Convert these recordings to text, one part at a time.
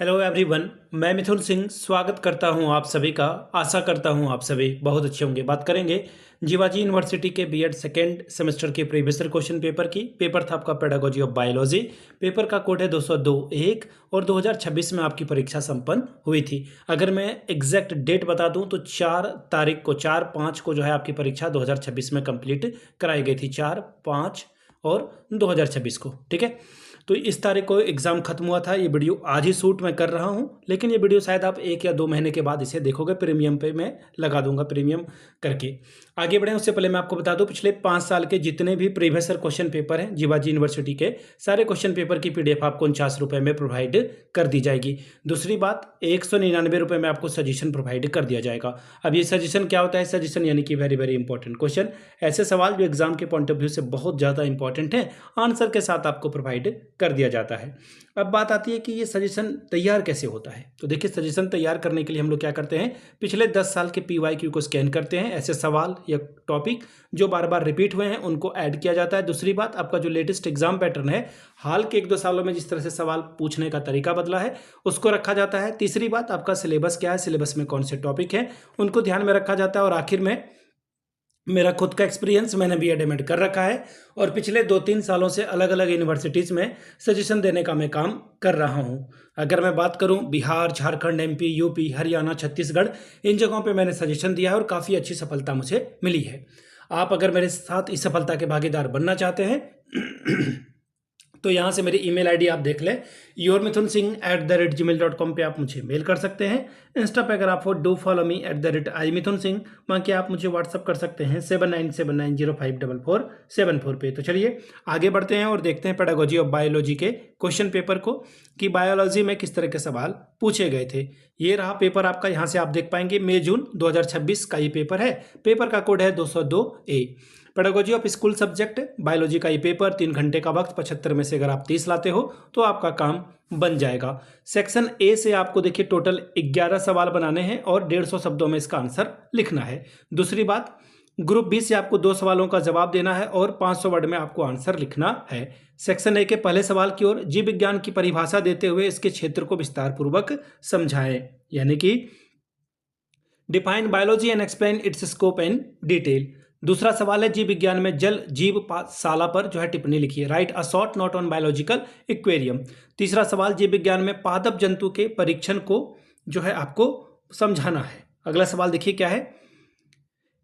Hello everyone, मैं मिथुन सिंह स्वागत करता हूं आप सभी का। आशा करता हूं आप सभी बहुत अच्छे होंगे। बात करेंगे जीवाजी यूनिवर्सिटी के बीएड सेकेंड सेमेस्टर के प्रीवियस ईयर क्वेश्चन पेपर की। पेपर था आपका पेडागोजी ऑफ बायोलॉजी। पेपर का कोड है 202-1 और 2026 में आपकी परीक्षा संपन्न हुई थी। अगर मैं एग्जैक्ट डेट बता दूं तो 4 तारीख को 4/5 को जो है आपकी परीक्षा 2026 में कंप्लीट कराई गई थी। 4/5 और 2026 को, ठीक है। तो इस तारीख को एग्ज़ाम खत्म हुआ था। ये वीडियो आज ही शूट मैं कर रहा हूँ, लेकिन ये वीडियो शायद आप 1 या 2 महीने के बाद इसे देखोगे। प्रीमियम पे मैं लगा दूंगा, प्रीमियम करके। आगे बढ़ें उससे पहले मैं आपको बता दूं, पिछले 5 साल के जितने भी प्रीवियस ईयर क्वेश्चन पेपर हैं जीवाजी यूनिवर्सिटी के, सारे क्वेश्चन पेपर की पीडीएफ आपको 49 रुपये में प्रोवाइड कर दी जाएगी। दूसरी बात, 199 रुपये में आपको सजेशन प्रोवाइड कर दिया जाएगा। अब ये सजेशन क्या होता है? सजेशन यानी कि वेरी वेरी इंपॉर्टेंट क्वेश्चन, ऐसे सवाल जो एग्जाम के पॉइंट ऑफ व्यू से बहुत ज़्यादा इंपॉर्टेंट है, आंसर के साथ आपको प्रोवाइड कर दिया जाता है। अब बात आती है कि ये सजेशन तैयार कैसे होता है। तो देखिए, सजेशन तैयार करने के लिए हम लोग क्या करते हैं, पिछले 10 साल के PYQ को स्कैन करते हैं। ऐसे सवाल या टॉपिक जो बार बार रिपीट हुए हैं उनको ऐड किया जाता है। दूसरी बात, आपका जो लेटेस्ट एग्जाम पैटर्न है, हाल के 1-2 सालों में जिस तरह से सवाल पूछने का तरीका बदला है, उसको रखा जाता है। तीसरी बात, आपका सिलेबस क्या है, सिलेबस में कौन से टॉपिक हैं, उनको ध्यान में रखा जाता है। और आखिर में मेरा खुद का एक्सपीरियंस, मैंने बीएड एमएड कर रखा है और पिछले 2-3 सालों से अलग अलग यूनिवर्सिटीज़ में सजेशन देने का मैं काम कर रहा हूं। अगर मैं बात करूं बिहार, झारखंड, MP, UP, हरियाणा, छत्तीसगढ़, इन जगहों पे मैंने सजेशन दिया है और काफ़ी अच्छी सफलता मुझे मिली है। आप अगर मेरे साथ इस सफलता के भागीदार बनना चाहते हैं तो यहाँ से मेरी ईमेल आईडी आप देख लें, yourmithunsingh@gmail.com पे आप मुझे मेल कर सकते हैं। इंस्टा पे अगर आप हो, डू फॉलो मी @imithunsingh, वहाँ के आप मुझे व्हाट्सअप कर सकते हैं 7979054474 पे। तो चलिए आगे बढ़ते हैं और देखते हैं पेडागोजी ऑफ बायोलॉजी के क्वेश्चन पेपर को, कि बायोलॉजी में किस तरह के सवाल पूछे गए थे। ये रहा पेपर आपका, यहाँ से आप देख पाएंगे मई-जून 2026 का ये पेपर है। पेपर का कोड है 202A। Pedagogy of school subject biology का ये पेपर, 3 घंटे का वक्त, 75 में से अगर आप 30 लाते हो तो आपका काम बन जाएगा। सेक्शन A से आपको देखिए टोटल 11 सवाल बनाने हैं और 150 शब्दों में इसका आंसर लिखना है। दूसरी बात, ग्रुप B से आपको 2 सवालों का जवाब देना है और 500 वर्ड में आपको आंसर लिखना है। सेक्शन A के पहले सवाल की ओर, जीव विज्ञान की परिभाषा देते हुए इसके क्षेत्र को विस्तार पूर्वक समझाएं, यानी कि define biology and explain it's scope and detail. दूसरा सवाल है, जीव विज्ञान में जल जीवशाला पर जो है टिप्पणी लिखिए, write a short note on biological equilibrium. तीसरा सवाल, जीव विज्ञान में पादप जंतु के परीक्षण को जो है आपको समझाना है। अगला सवाल देखिए क्या है,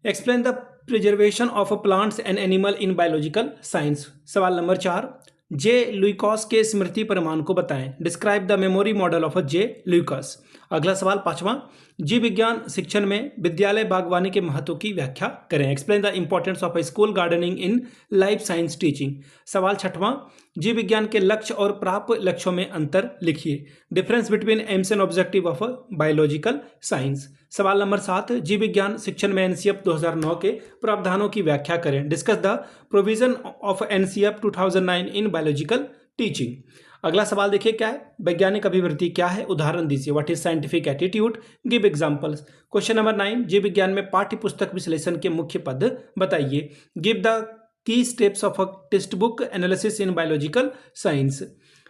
explain the preservation of plants and animal in biological science. सवाल नंबर 4, जे लुइकॉस के स्मृति परिमाण को बताएं, describe the memory model of J Luikos. अगला सवाल 5वां, जीव विज्ञान शिक्षण में विद्यालय बागवानी के महत्व की व्याख्या करें, explain the importance of school gardening in life science teaching. सवाल 6वां, जीव विज्ञान के लक्ष्य और प्राप्त लक्ष्यों में अंतर लिखिए, difference between AIIMS and objective of biological science. सवाल नंबर 7, जीव विज्ञान शिक्षण में NCF 2009 के प्रावधानों की व्याख्या करें, discuss the provision of NCF 2009 in biological teaching. अगला सवाल देखिए क्या है, वैज्ञानिक अभिवृत्ति क्या है, उदाहरण दीजिए, what is scientific attitude, give examples. Question number 9, जीव विज्ञान में पाठ्य पुस्तक विश्लेषण के मुख्य पद बताइए, give the key steps of a text book analysis in biological science.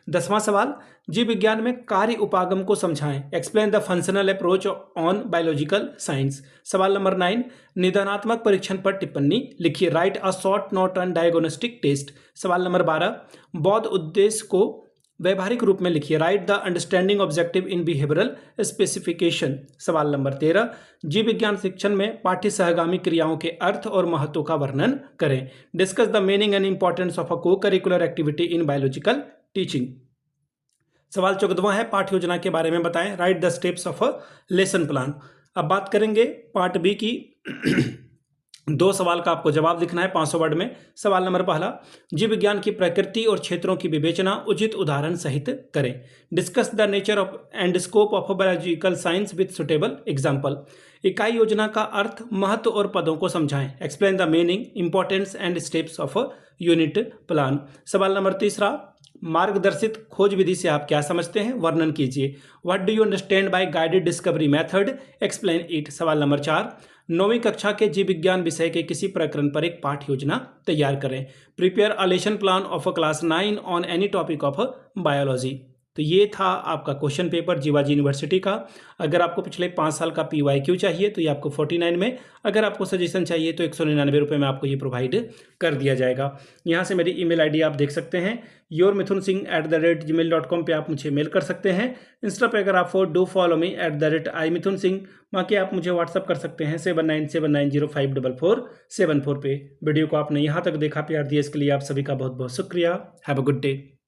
10वां सवाल, जीव विज्ञान में कार्य उपागम को समझाएं, explain the functional approach on biological science. सवाल नंबर 9, निदानात्मक परीक्षण पर टिप्पणी लिखिए, write a short note on diagnostic test. सवाल नंबर 12, बौद्ध उद्देश्य को व्यवहारिक रूप में लिखिए, write the understanding objective in behavioural specification. सवाल नंबर 13, जीव विज्ञान शिक्षण में पाठ्य सहगामी क्रियाओं के अर्थ और महत्व का वर्णन करें, discuss the meaning and importance of a co curricular activity in biological teaching. सवाल 14वां है, पाठ्य योजना के बारे में बताएं, write the steps of a lesson plan. अब बात करेंगे पार्ट B की। 2 सवाल का आपको जवाब लिखना है 500 वर्ड में। सवाल नंबर 1, जीव विज्ञान की प्रकृति और क्षेत्रों की विवेचना उचित उदाहरण सहित करें, discuss the nature of and scope of biological science with suitable example. इकाई योजना का अर्थ, महत्व और पदों को समझाएं, explain the meaning, importance and steps of unit plan. सवाल नंबर 3, मार्गदर्शित खोज विधि से आप क्या समझते हैं, वर्णन कीजिए, what do you understand by guided discovery method, explain it. सवाल नंबर 4, 9वीं कक्षा के जीव विज्ञान विषय के किसी प्रकरण पर एक पाठ्य योजना तैयार करें, prepare a lesson plan of a class 9 on any topic of biology. तो ये था आपका क्वेश्चन पेपर जीवाजी यूनिवर्सिटी का। अगर आपको पिछले 5 साल का PYQ चाहिए तो ये आपको 49 में, अगर आपको सजेशन चाहिए तो 199 रुपये में आपको ये प्रोवाइड कर दिया जाएगा। यहाँ से मेरी ईमेल आईडी आप देख सकते हैं, yourmithunsingh@gmail.com पे आप मुझे मेल कर सकते हैं। इंस्टा पे अगर आप डू फॉलो मी @imithunsingh, बाकी आप मुझे व्हाट्सअप कर सकते हैं 7979054474 पे। वीडियो को आपने यहाँ तक देखा, प्यार दिया, इसके लिए आप सभी का बहुत बहुत शुक्रिया। Have a good day.